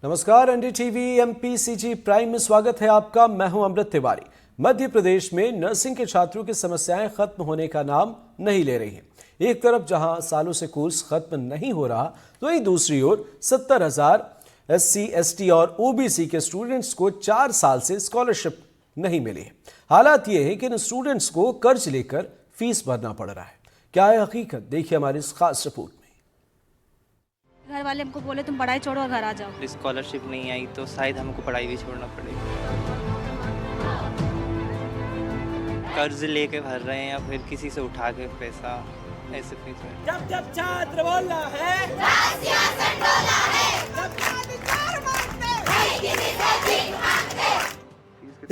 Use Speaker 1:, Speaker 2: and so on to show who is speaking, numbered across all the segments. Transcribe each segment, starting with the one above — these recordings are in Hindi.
Speaker 1: नमस्कार, एनडीटीवी एमपीसीजी प्राइम में स्वागत है आपका। मैं हूं अमृत तिवारी। मध्य प्रदेश में नर्सिंग के छात्रों की समस्याएं खत्म होने का नाम नहीं ले रही हैं। एक तरफ जहां सालों से कोर्स खत्म नहीं हो रहा, तो वहीं दूसरी ओर 70,000 SC, ST और OBC के स्टूडेंट्स को 4 साल से स्कॉलरशिप नहीं मिली है। हालात ये है कि इन स्टूडेंट्स को कर्ज लेकर फीस भरना पड़ रहा है। क्या है हकीकत, देखिए हमारी इस खास रिपोर्ट में।
Speaker 2: घर वाले हमको बोले तुम पढ़ाई छोड़ो और घर आ जाओ।
Speaker 3: स्कॉलरशिप नहीं आई तो शायद हमको पढ़ाई भी छोड़ना पड़ेगा। कर्ज लेके भर रहे हैं या फिर किसी से उठा के पैसा ऐसे फीस है।
Speaker 4: जब जब छात्र बोलना है,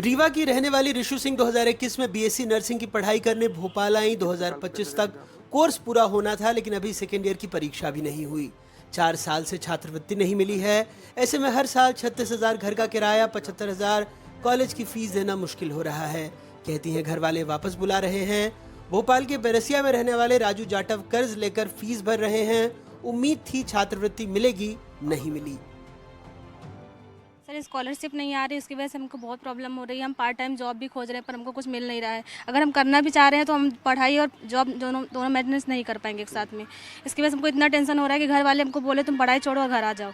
Speaker 5: रीवा की रहने वाली ऋषु सिंह 2021 में बीएससी नर्सिंग की पढ़ाई करने भोपाल आई। 2025 तक कोर्स पूरा होना था, लेकिन अभी सेकेंड ईयर की परीक्षा भी नहीं हुई। 4 साल से छात्रवृत्ति नहीं मिली है। ऐसे में हर साल 36,000 घर का किराया, 75,000 कॉलेज की फीस देना मुश्किल हो रहा है। कहती हैं घर वाले वापस बुला रहे हैं। भोपाल के बेरसिया में रहने वाले राजू जाटव कर्ज लेकर फीस भर रहे हैं। उम्मीद थी छात्रवृत्ति मिलेगी, नहीं मिली।
Speaker 2: सर स्कॉलरशिप नहीं आ रही, उसकी वजह से हमको बहुत प्रॉब्लम हो रही है। हम पार्ट टाइम जॉब भी खोज रहे हैं पर हमको कुछ मिल नहीं रहा है। अगर हम करना भी चाह रहे हैं तो हम पढ़ाई और जॉब दोनों मेंटेनेंस नहीं कर पाएंगे एक साथ में। इसकी वजह से हमको इतना टेंशन हो रहा है कि घर वाले हमको बोले तुम पढ़ाई छोड़ो और घर आ जाओ।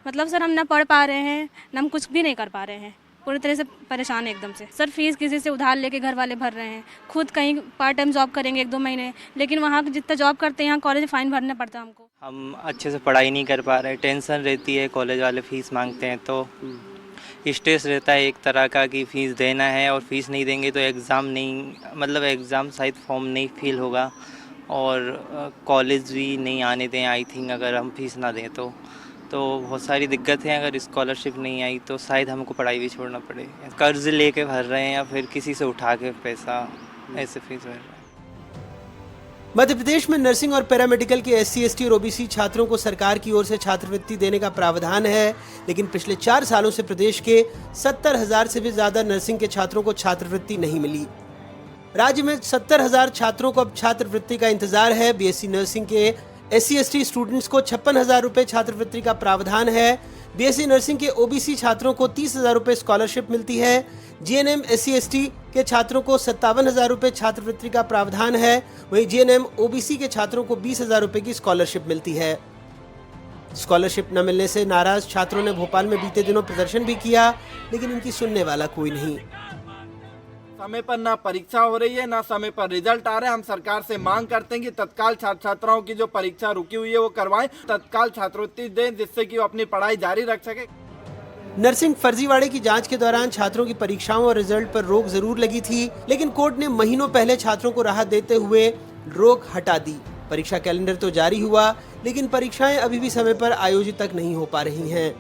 Speaker 2: मतलब सर हम ना पढ़ पा रहे हैं ना हम कुछ भी नहीं कर पा रहे हैं। पूरी तरह से परेशान है एकदम से। सर फीस किसी से उधार लेके घर वाले भर रहे हैं। खुद कहीं पार्ट टाइम जॉब करेंगे 1-2 महीने, लेकिन वहाँ जितना जॉब करते हैं यहाँ कॉलेज फाइन भरना पड़ता है हमको।
Speaker 3: हम अच्छे से पढ़ाई नहीं कर पा रहे, टेंशन रहती है। कॉलेज वाले फीस मांगते हैं तो स्ट्रेस रहता है एक तरह का कि फ़ीस देना है और फीस नहीं देंगे तो एग्ज़ाम नहीं, मतलब एग्ज़ाम शायद फॉर्म नहीं फिल होगा और कॉलेज भी नहीं आने दें आई थिंक, अगर हम फीस ना दें तो बहुत सारी दिक्कत है। अगर स्कॉलरशिप नहीं आई तो शायद हमको पढ़ाई भी छोड़ना पड़े। कर्ज लेके भर रहे हैं या फिर किसी से उठा के पैसा ऐसे फीस भर रहे हैं।
Speaker 5: मध्य प्रदेश में नर्सिंग और पैरामेडिकल के SC, ST और OBC छात्रों को सरकार की ओर से छात्रवृत्ति देने का प्रावधान है, लेकिन पिछले 4 सालों से प्रदेश के 70,000 से भी ज्यादा नर्सिंग के छात्रों को छात्रवृत्ति नहीं मिली। राज्य में 70,000 छात्रों को अब छात्रवृत्ति का इंतजार है। BSc नर्सिंग के SC, ST स्टूडेंट्स को 56,000 रुपए छात्रवृत्ति का प्रावधान है। BSc नर्सिंग के OBC छात्रों को 30,000 रुपए स्कॉलरशिप मिलती है। GNM SC, ST के छात्रों को 57,000 रुपए छात्रवृत्ति का प्रावधान है। वहीं GNM OBC के छात्रों को 20,000 रुपए की स्कॉलरशिप मिलती है। स्कॉलरशिप न मिलने से नाराज छात्रों ने भोपाल में बीते दिनों प्रदर्शन भी किया, लेकिन इनकी सुनने वाला कोई नहीं।
Speaker 4: समय पर ना परीक्षा हो रही है ना समय पर रिजल्ट आ रहा है। हम सरकार से मांग करते हैं कि तत्काल छात्र छात्राओं की जो परीक्षा रुकी हुई है वो करवाएं, तत्काल छात्रवृत्ति दें जिससे कि वो अपनी पढ़ाई जारी रख सके।
Speaker 5: नर्सिंग फर्जीवाड़े की जांच के दौरान छात्रों की परीक्षाओं और रिजल्ट पर रोक जरूर लगी थी, लेकिन कोर्ट ने महीनों पहले छात्रों को राहत देते हुए रोक हटा दी। परीक्षा कैलेंडर तो जारी हुआ, लेकिन परीक्षाएं अभी भी समय पर आयोजित तक नहीं हो पा रही हैं।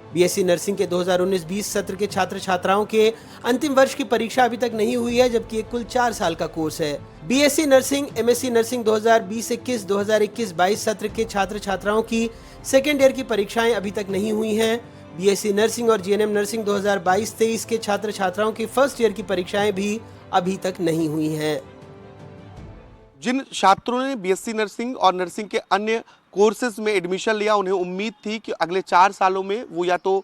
Speaker 5: BSc नर्सिंग के 2019-20 सत्र के छात्र छात्राओं के अंतिम वर्ष की परीक्षा अभी तक नहीं हुई है, जबकि एक कुल 4 साल का कोर्स है। BSc नर्सिंग, MSc नर्सिंग 2020-21, 2021-22 सत्र के छात्र छात्राओं की सेकेंड ईयर की परीक्षाएं अभी तक नहीं हुई हैं। BSc नर्सिंग और GNM नर्सिंग 2022-23 के छात्र छात्राओं की फर्स्ट ईयर की परीक्षाएं भी अभी तक नहीं हुई हैं।
Speaker 6: जिन छात्रों ने BSc नर्सिंग और नर्सिंग के अन्य कोर्सेज में एडमिशन लिया, उन्हें उम्मीद थी कि अगले 4 सालों में वो या तो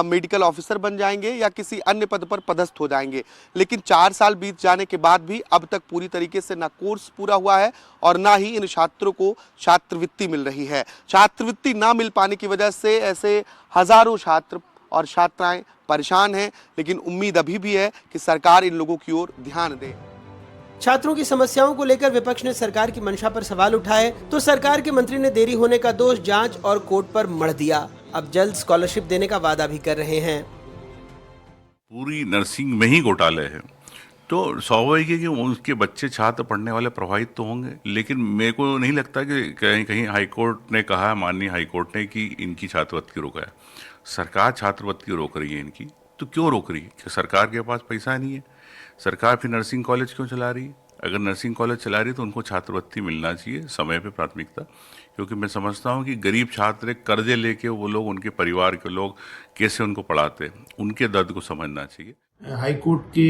Speaker 6: मेडिकल ऑफिसर बन जाएंगे या किसी अन्य पद पर पदस्थ हो जाएंगे। लेकिन 4 साल बीत जाने के बाद भी अब तक पूरी तरीके से ना कोर्स पूरा हुआ है और ना ही इन छात्रों को छात्रवृत्ति मिल रही है। छात्रवृत्ति ना मिल पाने की वजह से ऐसे हजारों छात्र और छात्राएं परेशान हैं, लेकिन उम्मीद अभी भी है कि सरकार इन लोगों की ओर ध्यान दे।
Speaker 5: छात्रों की समस्याओं को लेकर विपक्ष ने सरकार की मंशा पर सवाल उठाए तो सरकार के मंत्री ने देरी होने का दोष जांच और कोर्ट पर मढ़ दिया। अब जल्द स्कॉलरशिप देने का वादा भी कर रहे हैं।
Speaker 7: पूरी नर्सिंग में ही घोटाले हैं तो स्वाभाविक है कि उनके बच्चे छात्र पढ़ने वाले प्रभावित तो होंगे, लेकिन मेरे को नहीं लगता कि कहीं कहीं हाईकोर्ट ने कहा, माननीय हाईकोर्ट ने, कि इनकी छात्रवृत्ति रोका है। सरकार छात्रवृत्ति रोक रही है इनकी, तो क्यों रोक रही है? कि सरकार के पास पैसा नहीं है? सरकार फिर नर्सिंग कॉलेज क्यों चला रही है? अगर नर्सिंग कॉलेज चला रही है तो उनको छात्रवृत्ति मिलना चाहिए समय पे, प्राथमिकता। क्योंकि मैं समझता हूँ कि गरीब छात्र कर्जे लेके वो लोग, उनके परिवार के लोग कैसे उनको पढ़ाते हैं, उनके दर्द को समझना चाहिए।
Speaker 8: हाई कोर्ट के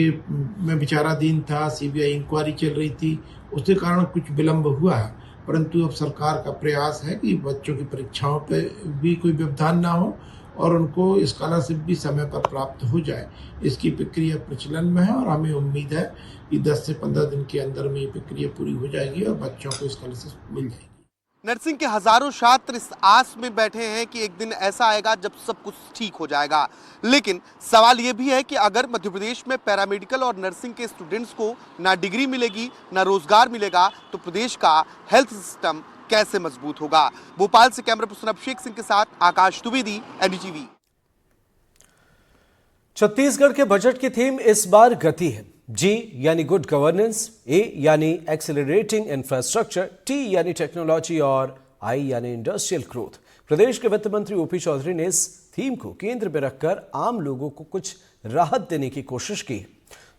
Speaker 8: में विचाराधीन था, CBI इंक्वायरी चल रही थी, उसके कारण कुछ विलम्ब हुआ। परंतु अब सरकार का प्रयास है कि बच्चों की परीक्षाओं पे भी कोई व्यवधान ना हो और उनको स्कॉलरशिप भी समय पर प्राप्त हो जाए। इसकी प्रक्रिया प्रचलन में है और हमें उम्मीद है कि 10 से 15 दिन के अंदर में ये प्रक्रिया पूरी हो जाएगी और बच्चों को स्कॉलरशिप मिल जाएगी।
Speaker 6: नर्सिंग के हजारों छात्र इस आस में बैठे हैं कि एक दिन ऐसा आएगा जब सब कुछ ठीक हो जाएगा। लेकिन सवाल ये भी है कि अगर मध्य प्रदेश में पैरामेडिकल और नर्सिंग के स्टूडेंट्स को ना डिग्री मिलेगी ना रोजगार मिलेगा तो प्रदेश का हेल्थ सिस्टम कैसे मजबूत होगा। भोपाल से कैमरा पर्सन अभिषेक सिंह के साथ आकाश द्विवेदी, एनडीटीवी।
Speaker 1: छत्तीसगढ़ के बजट की थीम इस बार गति है। जी यानी गुड गवर्नेंस, ए यानी एक्सेलरेटिंग इंफ्रास्ट्रक्चर, टी यानी टेक्नोलॉजी और आई यानी इंडस्ट्रियल ग्रोथ। प्रदेश के वित्त मंत्री ओपी चौधरी ने इस थीम को केंद्र में रखकर आम लोगों को कुछ राहत देने की कोशिश की है,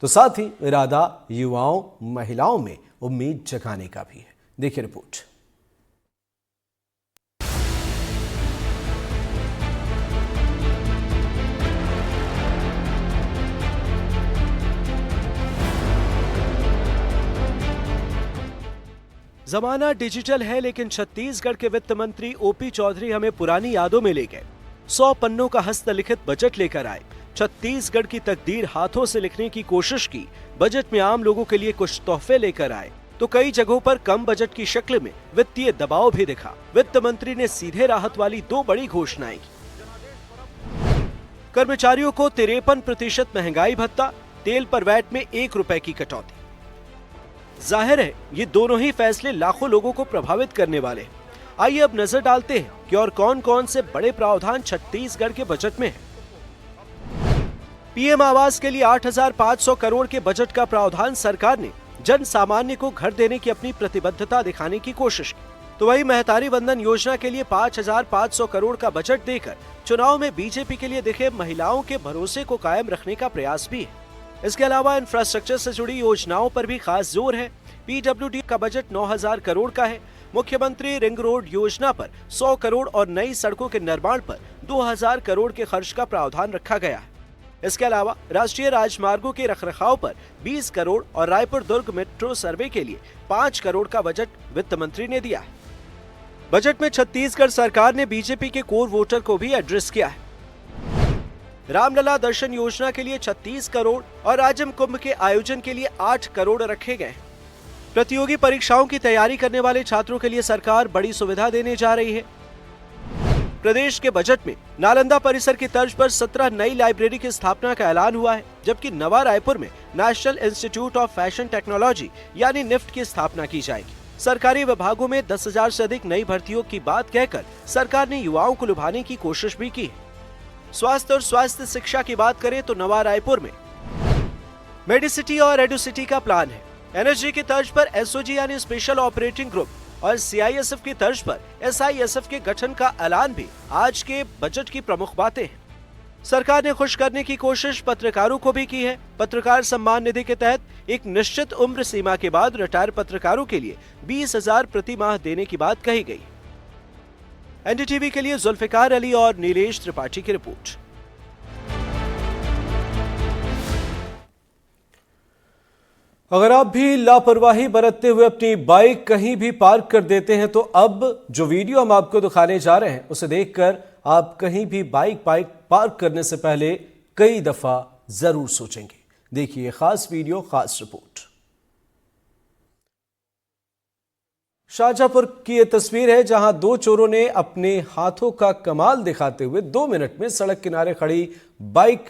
Speaker 1: तो साथ ही इरादा युवाओं महिलाओं में उम्मीद जगाने का भी है। देखिए रिपोर्ट।
Speaker 9: जमाना डिजिटल है, लेकिन छत्तीसगढ़ के वित्त मंत्री ओपी चौधरी हमें पुरानी यादों में ले गए। 100 पन्नों का हस्तलिखित बजट लेकर आए, छत्तीसगढ़ की तकदीर हाथों से लिखने की कोशिश की। बजट में आम लोगों के लिए कुछ तोहफे लेकर आए, तो कई जगहों पर कम बजट की शक्ल में वित्तीय दबाव भी दिखा। वित्त मंत्री ने सीधे राहत वाली 2 बड़ी घोषणाएं की। कर्मचारियों को 53% महंगाई भत्ता, तेल पर वैट में 1 रुपए की कटौती। जाहिर है ये दोनों ही फैसले लाखों लोगों को प्रभावित करने वाले हैं। आइए अब नजर डालते हैं कि और कौन कौन से बड़े प्रावधान छत्तीसगढ़ के बजट में है। पीएम आवास के लिए 8,500 करोड़ के बजट का प्रावधान सरकार ने जन सामान्य को घर देने की अपनी प्रतिबद्धता दिखाने की कोशिश की। तो वही महतारी वंदन योजना के लिए 5,500 करोड़ का बजट देकर चुनाव में बीजेपी के लिए दिखे महिलाओं के भरोसे को कायम रखने का प्रयास भी है। इसके अलावा इंफ्रास्ट्रक्चर से जुड़ी योजनाओं पर भी खास जोर है। पीडब्ल्यूडी का बजट 9,000 करोड़ का है। मुख्यमंत्री रिंग रोड योजना पर 100 करोड़ और नई सड़कों के निर्माण पर 2,000 करोड़ के खर्च का प्रावधान रखा गया है। इसके अलावा राष्ट्रीय राजमार्गों के रखरखाव पर 20 करोड़ और रायपुर दुर्ग मेट्रो सर्वे के लिए 5 करोड़ का बजट वित्त मंत्री ने दिया है। बजट में छत्तीसगढ़ सरकार ने बीजेपी के कोर वोटर को भी एड्रेस किया है। रामलला दर्शन योजना के लिए 36 करोड़ और आजम कुंभ के आयोजन के लिए 8 करोड़ रखे गए। प्रतियोगी परीक्षाओं की तैयारी करने वाले छात्रों के लिए सरकार बड़ी सुविधा देने जा रही है। प्रदेश के बजट में नालंदा परिसर की तर्ज पर 17 नई लाइब्रेरी की स्थापना का ऐलान हुआ है, जबकि नवा रायपुर में national institute of fashion technology यानी निफ्ट की स्थापना की जाएगी। सरकारी विभागों में 10,000 से अधिक नई भर्तियों की बात कहकर सरकार ने युवाओं को लुभाने की कोशिश भी की है। स्वास्थ्य और स्वास्थ्य शिक्षा की बात करें तो नवा रायपुर में मेडिसिटी और एडुसिटी का प्लान है। एनएसजी की तर्ज पर एसओजी यानी स्पेशल ऑपरेटिंग ग्रुप और सीआईएसएफ की तर्ज पर एसआईएसएफ के गठन का ऐलान भी आज के बजट की प्रमुख बातें हैं। सरकार ने खुश करने की कोशिश पत्रकारों को भी की है। पत्रकार सम्मान निधि के तहत एक निश्चित उम्र सीमा के बाद रिटायर पत्रकारों के लिए 20,000 प्रति माह देने की बात कही गई। एनडीटीवी के लिए जुल्फिकार अली और नीलेश त्रिपाठी की रिपोर्ट।
Speaker 1: अगर आप भी लापरवाही बरतते हुए अपनी बाइक कहीं भी पार्क कर देते हैं तो अब जो वीडियो हम आपको दिखाने जा रहे हैं उसे देखकर आप कहीं भी बाइक पार्क करने से पहले कई दफा जरूर सोचेंगे। देखिए खास वीडियो, खास रिपोर्ट। शाहजहांपुर की यह तस्वीर है जहां 2 चोरों ने अपने हाथों का कमाल दिखाते हुए 2 मिनट में सड़क किनारे खड़ी बाइक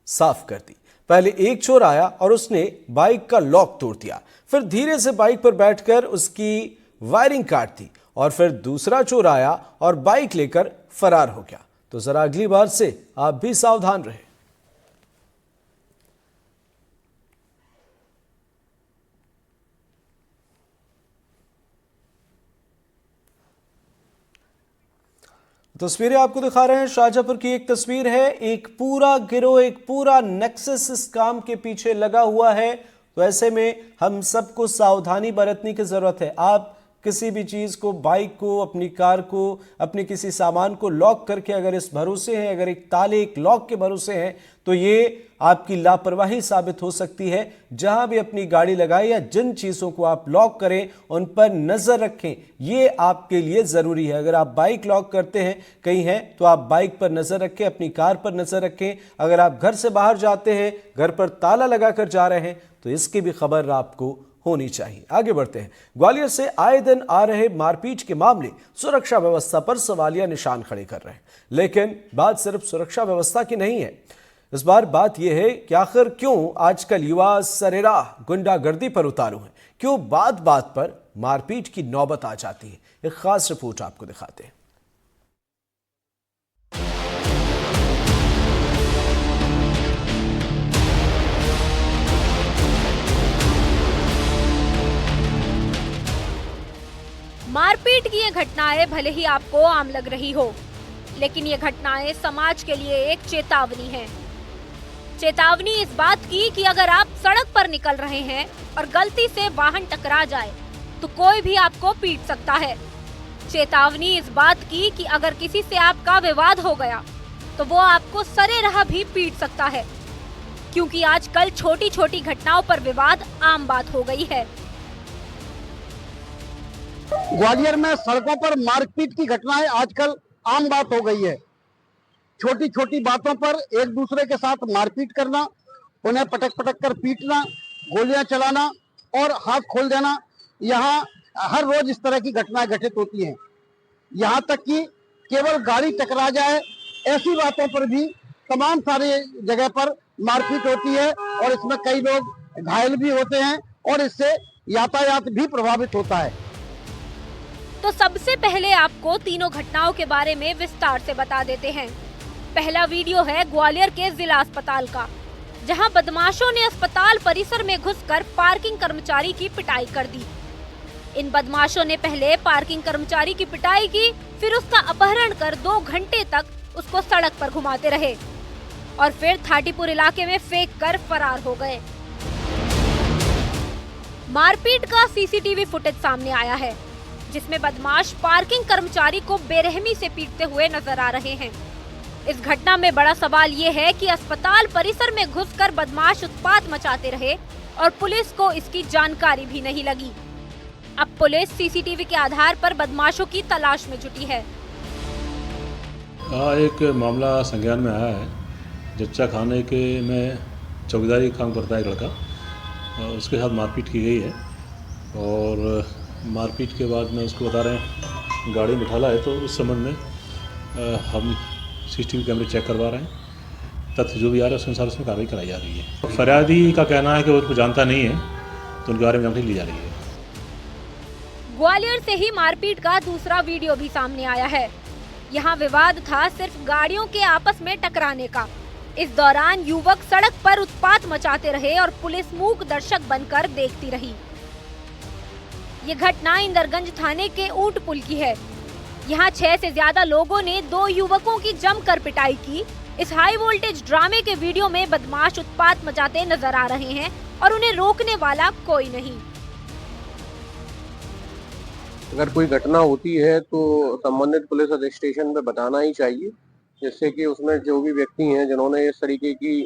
Speaker 1: साफ कर दी। पहले एक चोर आया और उसने बाइक का लॉक तोड़ दिया, फिर धीरे से बाइक पर बैठकर उसकी वायरिंग काट दी और फिर दूसरा चोर आया और बाइक लेकर फरार हो गया। तो जरा अगली बार से आप भी सावधान रहें। तस्वीरें आपको दिखा रहे हैं। शाहजहांपुर की एक तस्वीर है। एक पूरा गिरोह, एक पूरा नेक्सस इस काम के पीछे लगा हुआ है। तो ऐसे में हम सबको सावधानी बरतने की जरूरत है। आप किसी भी चीज़ को, बाइक को, अपनी कार को, अपने किसी सामान को लॉक करके अगर इस भरोसे हैं, अगर एक ताले, एक लॉक के भरोसे हैं, तो ये आपकी लापरवाही साबित हो सकती है। जहां भी अपनी गाड़ी लगाए या जिन चीज़ों को आप लॉक करें उन पर नज़र रखें, ये आपके लिए ज़रूरी है। अगर आप बाइक लॉक करते हैं, कहीं हैं, तो आप बाइक पर नज़र रखें, अपनी कार पर नज़र रखें। अगर आप घर से बाहर जाते हैं, घर पर ताला लगाकर जा रहे हैं, तो इसकी भी खबर आपको होनी चाहिए। आगे बढ़ते हैं। ग्वालियर से आए दिन आ रहे मारपीट के मामले सुरक्षा व्यवस्था पर सवालिया निशान खड़े कर रहे हैं। लेकिन बात सिर्फ सुरक्षा व्यवस्था की नहीं है, इस बार बात यह है कि आखिर क्यों आजकल युवा सरेराह गुंडागर्दी पर उतारू हैं, क्यों बात बात पर मारपीट की नौबत आ जाती है। एक खास रिपोर्ट आपको दिखाते हैं।
Speaker 10: मारपीट की ये घटनाएं भले ही आपको आम लग रही हो, लेकिन ये घटनाएं समाज के लिए एक चेतावनी है। चेतावनी इस बात की कि अगर आप सड़क पर निकल रहे हैं और गलती से वाहन टकरा जाए तो कोई भी आपको पीट सकता है। चेतावनी इस बात की कि अगर किसी से आपका विवाद हो गया तो वो आपको सरेराह भी पीट सकता है, क्योंकि आजकल छोटी छोटी घटनाओं पर विवाद आम बात हो गई है।
Speaker 11: ग्वालियर में सड़कों पर मारपीट की घटनाएं आजकल आम बात हो गई है। छोटी छोटी बातों पर एक दूसरे के साथ मारपीट करना, उन्हें पटक पटक कर पीटना, गोलियां चलाना और हाथ खोल देना, यहाँ हर रोज इस तरह की घटनाएं घटित होती हैं। यहाँ तक कि केवल गाड़ी टकरा जाए ऐसी बातों पर भी तमाम सारे जगह पर मारपीट होती है और इसमें कई लोग घायल भी होते हैं और इससे यातायात भी प्रभावित होता है।
Speaker 10: तो सबसे पहले आपको तीनों घटनाओं के बारे में विस्तार से बता देते हैं। पहला वीडियो है ग्वालियर के जिला अस्पताल का, जहां बदमाशों ने अस्पताल परिसर में घुसकर पार्किंग कर्मचारी की पिटाई कर दी। इन बदमाशों ने पहले पार्किंग कर्मचारी की पिटाई की, फिर उसका अपहरण कर 2 घंटे तक उसको सड़क पर घुमाते रहे और फिर थाटीपुर इलाके में फेंक कर फरार हो गए। मारपीट का सीसीटीवी फुटेज सामने आया है, जिसमें बदमाश पार्किंग कर्मचारी को बेरहमी से पीटते हुए नजर आ रहे हैं। इस घटना में बड़ा सवाल ये है कि अस्पताल परिसर में घुसकर बदमाश उत्पात मचाते रहे और पुलिस को इसकी जानकारी भी नहीं लगी। अब पुलिस सीसीटीवी के आधार पर बदमाशों की तलाश में जुटी है।
Speaker 12: एक मामला संज्ञान में आया है। जच्चा खाने के में चौकीदारी काम करता है लड़का, उसके साथ मारपीट की गई है और मारपीट के बाद में उसको बता रहे हैं गाड़ी में उठाला है, तो उस संबंध में हम सीसीटीवी कैमरे चेक करवा रहे हैं। तथ्य जो भी आ रहा है उसके अनुसार उसमें कार्रवाई कराई जा रही है। फरियादी का कहना है कि वो उसको जानता नहीं है, तो उनके बारे में जानकारी ली जा रही है।
Speaker 10: ग्वालियर से ही मारपीट का दूसरा वीडियो भी सामने आया है। यहाँ विवाद था सिर्फ गाड़ियों के आपस में टकराने का। इस दौरान युवक सड़क पर उत्पात मचाते रहे और पुलिस मूक दर्शक बनकर देखती रही। ये घटना इंदरगंज थाने के ऊंट पुल की है। यहाँ 6 से ज्यादा लोगों ने 2 युवकों की जमकर पिटाई की। इस हाई वोल्टेज ड्रामे के वीडियो में बदमाश उत्पात मचाते नजर आ रहे हैं और उन्हें रोकने वाला कोई नहीं।
Speaker 11: अगर कोई घटना होती है तो संबंधित पुलिस स्टेशन पे बताना ही चाहिए, जिससे कि उसमें जो भी व्यक्ति हैं जिन्होंने इस तरीके की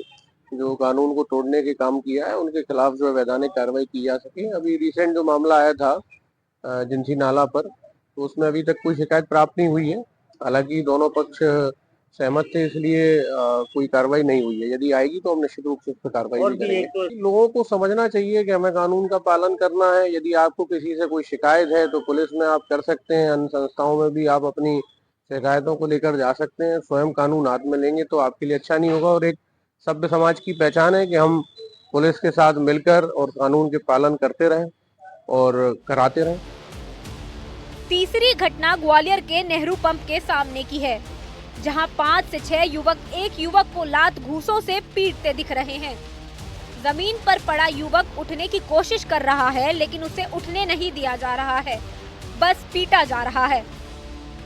Speaker 11: जो कानून को तोड़ने के काम किया है उनके खिलाफ जो है वैधानिक कार्रवाई की जा सके। अभी रिसेंट जो मामला आया था जिंसी नाला पर, तो उसमें अभी तक कोई शिकायत प्राप्त नहीं हुई है। हालांकि दोनों पक्ष सहमत थे, इसलिए कोई कार्रवाई नहीं हुई है। यदि आएगी तो हम निश्चित रूप से उस पर कार्रवाई भी करेंगे। लोगों को समझना चाहिए कि हमें कानून का पालन करना है। यदि आपको किसी से कोई शिकायत है तो पुलिस में आप कर सकते हैं, अन्य संस्थाओं में भी आप अपनी शिकायतों को लेकर जा सकते हैं। स्वयं कानून हाथ में लेंगे तो आपके लिए अच्छा नहीं होगा। और एक सभ्य समाज की पहचान है कि हम पुलिस के साथ मिलकर और कानून के पालन करते रहें और कराते रहें।
Speaker 10: तीसरी घटना ग्वालियर के नेहरू पंप के सामने की है, जहां 5 से 6 युवक एक युवक को लात घूंसों से पीटते दिख रहे हैं। जमीन पर पड़ा युवक उठने की कोशिश कर रहा है, लेकिन उसे उठने नहीं दिया जा रहा है, बस पीटा जा रहा है।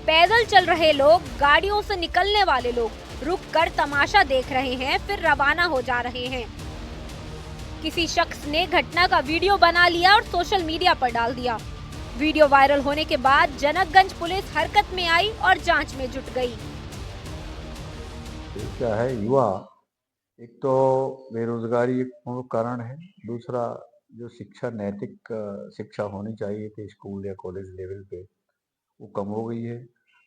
Speaker 10: पैदल चल रहे लोग, गाड़ियों से निकलने वाले लोग रुककर तमाशा देख रहे हैं, फिर रवाना हो जा रहे हैं। किसी शख्स ने घटना का वीडियो बना लिया और सोशल मीडिया पर डाल दिया, वीडियो वायरल होने के बाद जनकगंज पुलिस हरकत में आई और जांच में जुट गई।
Speaker 13: क्या है, युवा एक तो बेरोजगारी एक प्रमुख कारण है, दूसरा जो शिक्षा, नैतिक शिक्षा होनी चाहिए थी स्कूल या कॉलेज लेवल पे, वो कम हो गई है।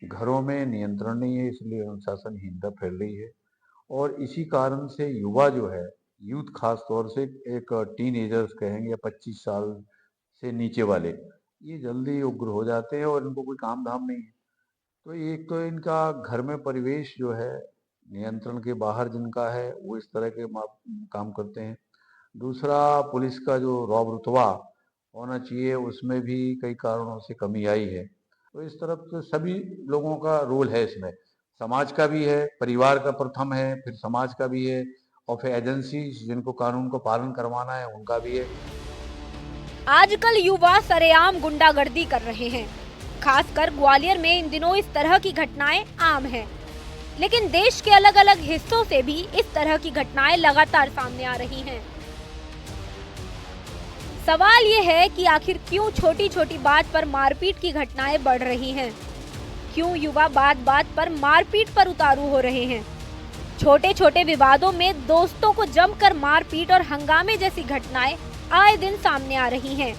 Speaker 13: घरों में नियंत्रण नहीं है, इसलिए अनुशासनहीनता फैल रही है और इसी कारण से युवा जो है, यूथ खास तौर से एक टीनेजर्स कहेंगे या 25 साल से नीचे वाले, ये जल्दी उग्र हो जाते हैं और इनको कोई काम धाम नहीं है। तो एक तो इनका घर में परिवेश जो है नियंत्रण के बाहर जिनका है, वो इस तरह के काम करते हैं। दूसरा, पुलिस का जो रौब रुतबा होना चाहिए, उसमें भी कई कारणों से कमी आई है। तो इस तरफ तो सभी लोगों का रोल है इसमें, समाज का भी है, परिवार का प्रथम है, फिर समाज का भी है और फिर एजेंसी जिनको कानून को पालन करवाना है उनका भी है।
Speaker 10: आजकल युवा सरेआम गुंडागर्दी कर रहे हैं। खासकर ग्वालियर में इन दिनों इस तरह की घटनाएं आम हैं। लेकिन देश के अलग अलग हिस्सों से भी इस तरह की घटनाएं लगातार सामने आ रही हैं। सवाल ये है कि आखिर क्यों छोटी छोटी बात पर मारपीट की घटनाएं बढ़ रही हैं? क्यों युवा बात बात पर मारपीट पर उतारू हो रहे हैं? छोटे छोटे विवादों में दोस्तों को जमकर मारपीट और हंगामे जैसी घटनाएं आए दिन सामने आ रही हैं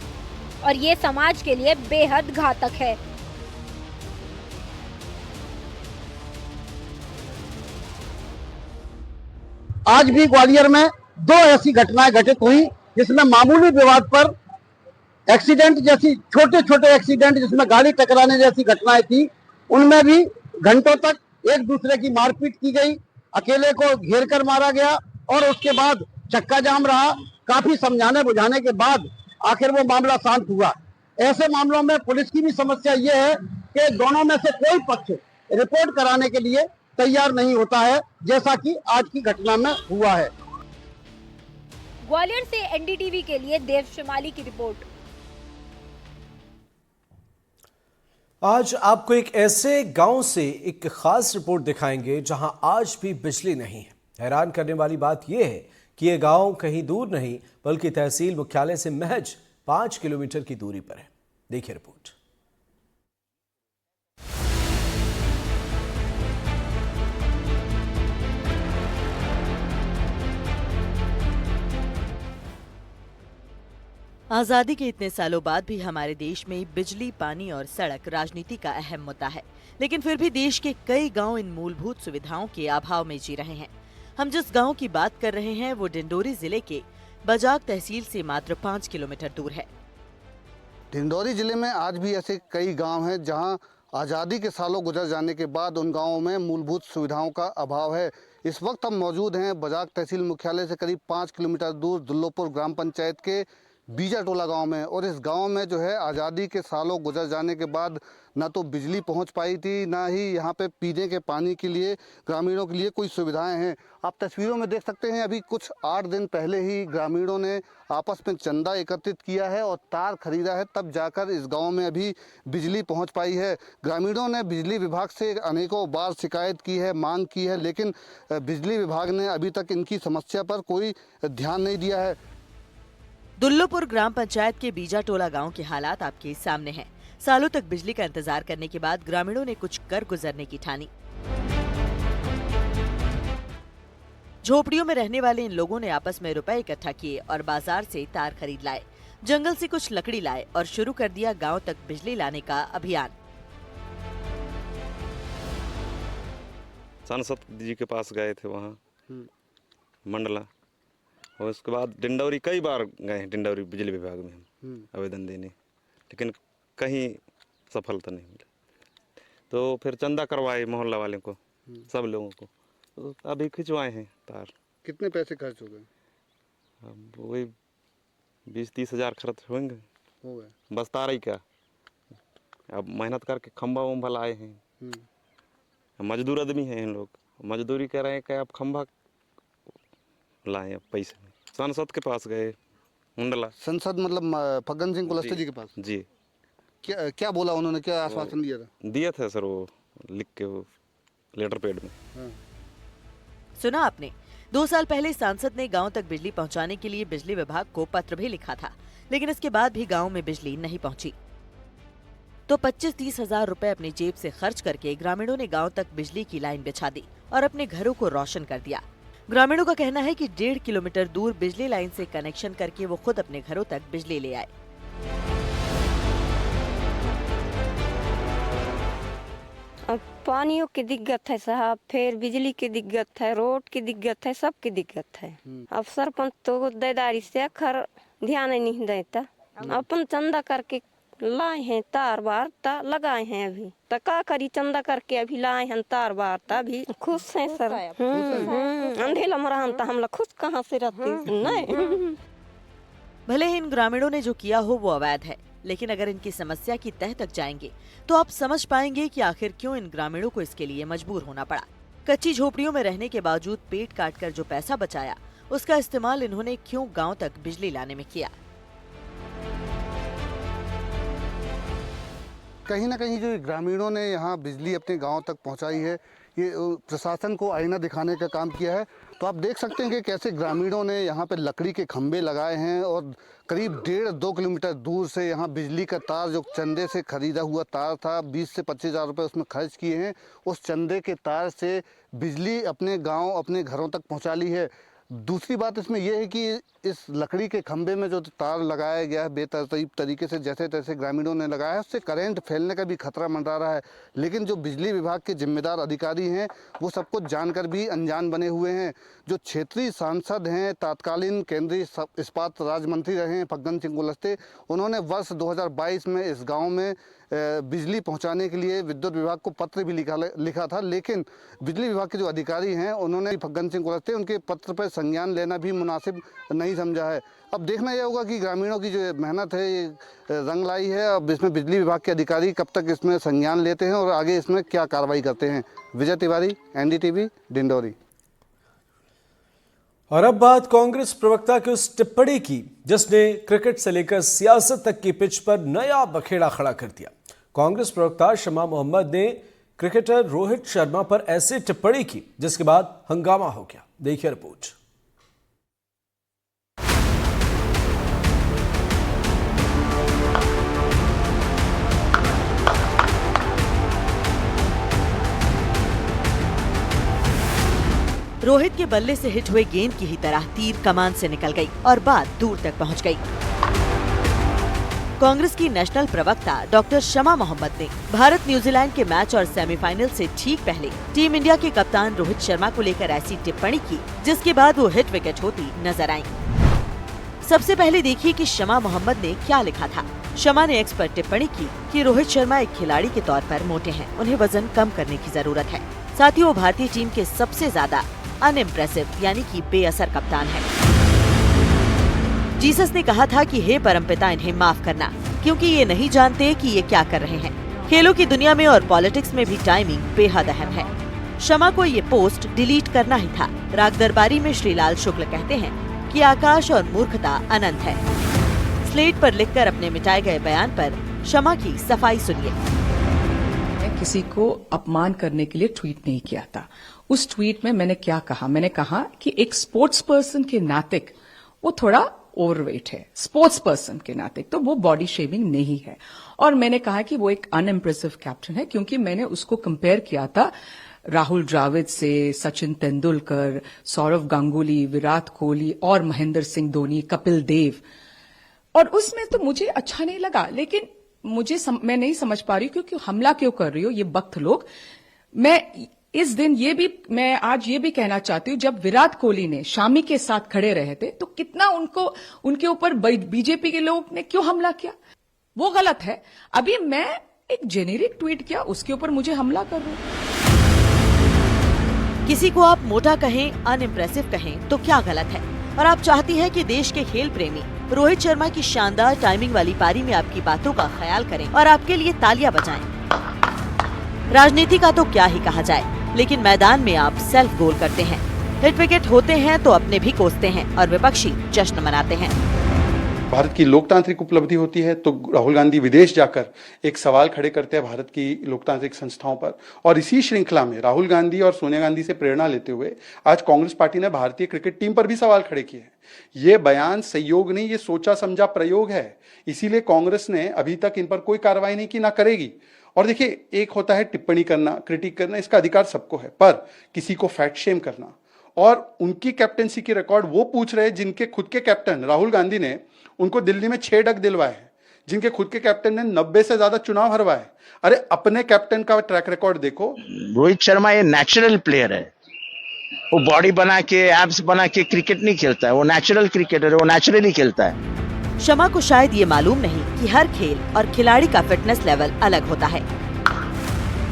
Speaker 10: और ये समाज के लिए बेहद घातक है।
Speaker 14: आज भी ग्वालियर में 2 ऐसी घटनाएं घटित हुई जिसमें मामूली विवाद पर एक्सीडेंट जैसी, छोटे छोटे एक्सीडेंट जिसमें गाड़ी टकराने जैसी घटनाएं थी, उनमें भी घंटों तक एक दूसरे की मारपीट की गई, अकेले को घेर कर मारा गया और उसके बाद चक्का जाम रहा। काफी समझाने बुझाने के बाद आखिर वो मामला शांत हुआ। ऐसे मामलों में पुलिस की भी समस्या ये है कि दोनों में से कोई पक्ष रिपोर्ट कराने के लिए तैयार नहीं होता है, जैसा कि आज की घटना में हुआ है।
Speaker 10: ग्वालियर से एनडीटीवी के लिए देव शिमाली की रिपोर्ट।
Speaker 1: आज आपको एक ऐसे गांव से एक खास रिपोर्ट दिखाएंगे जहां आज भी बिजली नहीं है। हैरान करने वाली बात यह है कि यह गांव कहीं दूर नहीं बल्कि तहसील मुख्यालय से महज 5 किलोमीटर की दूरी पर है। देखिए रिपोर्ट।
Speaker 15: आज़ादी के इतने सालों बाद भी हमारे देश में बिजली, पानी और सड़क राजनीति का अहम मुद्दा है, लेकिन फिर भी देश के कई गांव इन मूलभूत सुविधाओं के अभाव में जी रहे हैं। हम जिस गांव की बात कर रहे हैं वो डिंडोरी जिले के बजाग तहसील से मात्र 5 किलोमीटर दूर है।
Speaker 16: डिंडोरी जिले में आज भी ऐसे कई गांव हैं जहां आज़ादी के सालों गुजर जाने के बाद उन गांवों में मूलभूत सुविधाओं का अभाव है। इस वक्त हम मौजूद हैं बजाग तहसील मुख्यालय से करीब 5 किलोमीटर दूर दुल्लोपुर ग्राम पंचायत के बीजा टोला गांव में। और इस गांव में जो है आज़ादी के सालों गुजर जाने के बाद ना तो बिजली पहुंच पाई थी, ना ही यहां पे पीने के पानी के लिए ग्रामीणों के लिए कोई सुविधाएं हैं। आप तस्वीरों में देख सकते हैं, अभी कुछ 8 दिन पहले ही ग्रामीणों ने आपस में चंदा एकत्रित किया है और तार खरीदा है, तब जाकर इस गाँव में अभी बिजली पहुँच पाई है। ग्रामीणों ने बिजली विभाग से अनेकों बार शिकायत की है, मांग की है, लेकिन बिजली विभाग ने अभी तक इनकी समस्या पर कोई ध्यान नहीं दिया है।
Speaker 15: दुल्लोपुर ग्राम पंचायत के बीजा टोला गांव के हालात आपके सामने हैं। सालों तक बिजली का इंतजार करने के बाद ग्रामीणों ने कुछ कर गुजरने की ठानी। झोपड़ियों में रहने वाले इन लोगों ने आपस में रुपए इकट्ठा किए और बाजार से तार खरीद लाए, जंगल से कुछ लकड़ी लाए और शुरू कर दिया गांव तक बिजली लाने का अभियान।
Speaker 17: सांसद जी के पास गए थे वहाँ मंडला, और उसके बाद डिंडौरी कई बार गए हैं, डिंडौरी बिजली विभाग में हम आवेदन देने, लेकिन कहीं सफलता नहीं मिली। तो फिर चंदा करवाए मोहल्ला वाले को, सब लोगों को, तो अभी खिंचवाए हैं तार।
Speaker 16: कितने पैसे खर्च हो गए?
Speaker 17: वही 20-30 हज़ार खर्च होंगे,
Speaker 16: हो गए।
Speaker 17: बस तार ही क्या, अब मेहनत करके खंभा वंभा लाए हैं। मजदूर आदमी हैं इन लोग, मजदूरी कर रहे हैं कि आप खंभा लाए पैसे। सांसद के पास गए मुंडला।
Speaker 16: संसद मतलब फग्गन सिंह कुलस्ते जी के पास?
Speaker 17: जी।
Speaker 16: क्या बोला उन्होंने, क्या आश्वासन दिया था?
Speaker 17: दिया था सर, वो लिख के वो लेटर पैड में।
Speaker 15: सुना आपने, 2 साल पहले सांसद ने गांव तक बिजली पहुंचाने के लिए बिजली विभाग को पत्र भी लिखा था, लेकिन इसके बाद भी गांव में बिजली नहीं पहुंची। तो 25-30 हजार रुपए अपनी जेब से खर्च करके ग्रामीणों ने गांव तक बिजली की लाइन बिछा दी और अपने घरों को रोशन कर दिया। ग्रामीणों का कहना है कि 1.5 किलोमीटर दूर बिजली लाइन से कनेक्शन करके वो खुद अपने घरों तक बिजली ले आए।
Speaker 18: अब पानियों की दिक्कत है साहब, फिर बिजली की दिक्कत है, रोड की दिक्कत है, सबकी दिक्कत है। अब सरपंच तो देदारी से खर ध्यान नहीं देता। अपन चंदा करके लाए हैं तार बार लगाए हैं, अभी तो का करी, चंदा करके अभी लाए हैं तार बार अभी खुश हैं सर। अंधेला मरा तो हम लोग खुश कहाँ से रहते नहीं।
Speaker 15: भले ही इन ग्रामीणों ने जो किया हो वो अवैध है, लेकिन अगर इनकी समस्या की तह तक जाएंगे तो आप समझ पाएंगे कि आखिर क्यों इन ग्रामीणों को इसके लिए मजबूर होना पड़ा। कच्ची झोपड़ियों में रहने के बावजूद पेट काटकर जो पैसा बचाया, उसका इस्तेमाल इन्होंने क्यों गांव तक बिजली लाने में किया।
Speaker 16: कहीं ना कहीं जो ग्रामीणों ने यहाँ बिजली अपने गांव तक पहुंचाई है, ये प्रशासन को आईना दिखाने का काम किया है। तो आप देख सकते हैं कि कैसे ग्रामीणों ने यहाँ पे लकड़ी के खंभे लगाए हैं और करीब 1.5-2 किलोमीटर दूर से यहाँ बिजली का तार, जो चंदे से खरीदा हुआ तार था, 20 से 25 हज़ार रुपये उसमें खर्च किए हैं, उस चंदे के तार से बिजली अपने गांव, अपने घरों तक पहुँचा ली है। दूसरी बात इसमें यह है कि इस लकड़ी के खंभे में जो तार लगाया गया है बेतरतीब तरीके से जैसे तैसे ग्रामीणों ने लगाया है, उससे करंट फैलने का भी खतरा मंडरा रहा है। लेकिन जो बिजली विभाग के जिम्मेदार अधिकारी हैं वो सब कुछ जानकर भी अनजान बने हुए हैं। जो क्षेत्रीय सांसद हैं, तत्कालीन केंद्रीय इस्पात राज्य मंत्री रहे हैं फग्गन सिंह कुलस्ते, उन्होंने वर्ष 2022 में इस गाँव में बिजली पहुंचाने के लिए विद्युत विभाग को पत्र भी लिखा था, लेकिन बिजली विभाग के जो अधिकारी हैं उन्होंने फग्गन सिंह कुलस्ते उनके पत्र पर संज्ञान लेना भी मुनासिब नहीं समझा है। अब देखना यह होगा कि ग्रामीणों की जो मेहनत है ये रंग लाई है। अब इसमें बिजली विभाग के अधिकारी कब तक इसमें संज्ञान लेते हैं और आगे इसमें क्या कार्रवाई करते हैं। विजय तिवारी, NDTV, डिंडौरी।
Speaker 1: और अब बात कांग्रेस प्रवक्ता की उस टिप्पणी की जिसने क्रिकेट से लेकर सियासत तक की पिच पर नया बखेड़ा खड़ा कर दिया। कांग्रेस प्रवक्ता शमा मोहम्मद ने क्रिकेटर रोहित शर्मा पर ऐसी टिप्पणी की जिसके बाद हंगामा हो गया। देखिए रिपोर्ट।
Speaker 15: रोहित के बल्ले से हिट हुए गेंद की ही तरह तीर कमान से निकल गई और बात दूर तक पहुंच गई। कांग्रेस की नेशनल प्रवक्ता डॉक्टर शमा मोहम्मद ने भारत न्यूजीलैंड के मैच और सेमीफाइनल से ठीक पहले टीम इंडिया के कप्तान रोहित शर्मा को लेकर ऐसी टिप्पणी की जिसके बाद वो हिट विकेट होती नजर आईं। सबसे पहले देखिए कि शमा मोहम्मद ने क्या लिखा था। शमा ने एक्स पर टिप्पणी की कि रोहित शर्मा एक खिलाड़ी के तौर पर मोटे हैं, उन्हें वजन कम करने की जरूरत है। साथ ही वो भारतीय टीम के सबसे ज्यादा अनइम्प्रेसिव यानी कि बेअसर कप्तान है। जीसस ने कहा था कि हे परमपिता इन्हें माफ करना, क्योंकि ये नहीं जानते कि ये क्या कर रहे हैं। खेलों की दुनिया में और पॉलिटिक्स में भी टाइमिंग बेहद अहम है। शमा को ये पोस्ट डिलीट करना ही था। राग दरबारी में श्रीलाल शुक्ल कहते हैं कि आकाश और मूर्खता अनंत है। स्लेट पर लिखकर अपने मिटाए गए बयान पर शमा की सफाई सुनिए।
Speaker 19: मैं किसी को अपमान करने के लिए ट्वीट नहीं किया था। उस ट्वीट में मैंने क्या कहा, मैंने कहा कि एक स्पोर्ट्स पर्सन के नाते वो थोड़ा ओवरवेट है। स्पोर्ट्स पर्सन के नाते तो वो बॉडी शेमिंग नहीं है। और मैंने कहा कि वो एक अनइम्प्रेसिव कैप्टन है, क्योंकि मैंने उसको कंपेयर किया था राहुल द्रविड़ से, सचिन तेंदुलकर, सौरव गांगुली, विराट कोहली और महेंद्र सिंह धोनी, कपिल देव। और उसमें तो मुझे अच्छा नहीं लगा, लेकिन मैं नहीं समझ पा रही हूँ क्योंकि हमला क्यों कर रही हो ये वक्त लोग। मैं आज ये भी कहना चाहती हूँ, जब विराट कोहली ने शामी के साथ खड़े रहे थे तो कितना उनके ऊपर बीजेपी के लोग ने क्यों हमला किया, वो गलत है। अभी मैं एक जेनेरिक ट्वीट किया, उसके ऊपर मुझे हमला कर रहे हो।
Speaker 15: किसी को आप मोटा कहें, अनइम्प्रेसिव कहें तो क्या गलत है। और आप चाहती हैं कि देश के खेल प्रेमी रोहित शर्मा की शानदार टाइमिंग वाली पारी में आपकी बातों का ख्याल करें और आपके लिए तालियां बजाएं। राजनीति का तो क्या ही कहा जाए, लेकिन मैदान में आप सेल्फ गोल करते हैं। हिट विकेट होते हैं तो अपने भी कोसते हैं और विपक्षी जश्न मनाते हैं।
Speaker 20: भारत की लोकतांत्रिक उपलब्धि होती है तो राहुल गांधी विदेश जाकर एक सवाल खड़े करते हैं भारत की लोकतांत्रिक संस्थाओं पर। और इसी श्रृंखला में राहुल गांधी और सोनिया गांधी से प्रेरणा लेते हुए आज कांग्रेस पार्टी ने भारतीय क्रिकेट टीम पर भी सवाल खड़े किए हैं। ये बयान संयोग नहीं, ये सोचा समझा प्रयोग है। इसीलिए कांग्रेस ने अभी तक इन पर कोई कार्रवाई नहीं की, ना करेगी। और देखिए, एक होता है टिप्पणी करना, क्रिटिक करना, इसका अधिकार सबको है, पर किसी को फैट शेम करना और उनकी कैप्टनसी के रिकॉर्ड वो पूछ रहे हैं जिनके खुद के कैप्टन राहुल गांधी ने उनको दिल्ली में 6 डक दिलवाए हैं, जिनके खुद के कैप्टन ने 90 से ज्यादा चुनाव हरवाए। अरे अपने कैप्टन का ट्रैक रिकॉर्ड देखो।
Speaker 21: रोहित शर्मा ये नेचुरल प्लेयर है, वो बॉडी बना के एब्स बना के क्रिकेट नहीं खेलता है, वो नेचुरल क्रिकेटर है, वो नेचुरली खेलता है।
Speaker 15: शमा को शायद ये मालूम नहीं कि हर खेल और खिलाड़ी का फिटनेस लेवल अलग होता है,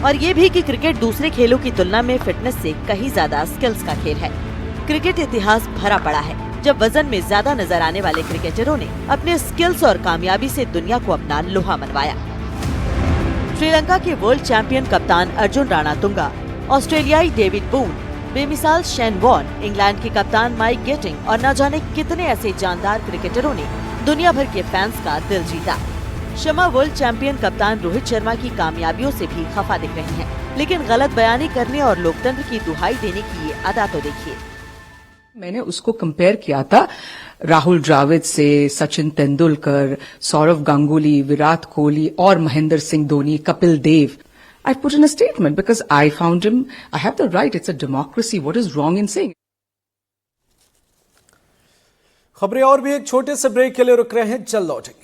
Speaker 15: और ये भी कि क्रिकेट दूसरे खेलों की तुलना में फिटनेस से कहीं ज्यादा स्किल्स का खेल है। क्रिकेट इतिहास भरा पड़ा है जब वजन में ज्यादा नजर आने वाले क्रिकेटरों ने अपने स्किल्स और कामयाबी से दुनिया को अपना लोहा मनवाया। श्रीलंका के वर्ल्ड चैंपियन कप्तान अर्जुन राणा तुंगा, ऑस्ट्रेलियाई डेविड बून, बेमिसाल शेन वॉर्न, इंग्लैंड के कप्तान माइक गेटिंग और न जाने कितने ऐसे जानदार क्रिकेटरों ने दुनिया भर के फैंस का दिल जीता। शमा वर्ल्ड चैंपियन कप्तान रोहित शर्मा की कामयाबियों से भी खफा दिख रही हैं, लेकिन गलत बयानी करने और लोकतंत्र की दुहाई देने की ये अदा तो देखिए।
Speaker 19: मैंने उसको कंपेयर किया था राहुल द्रविड़ से, सचिन तेंदुलकर, सौरव गांगुली, विराट कोहली और Mahendra Singh Dhoni, Kapil Dev. I put in a statement because I found him, I have the right, it's a democracy, what is wrong in saying?
Speaker 1: खबरें और भी एक छोटे से ब्रेक के लिए रुक रहे हैं, जल्द लौटेंगे।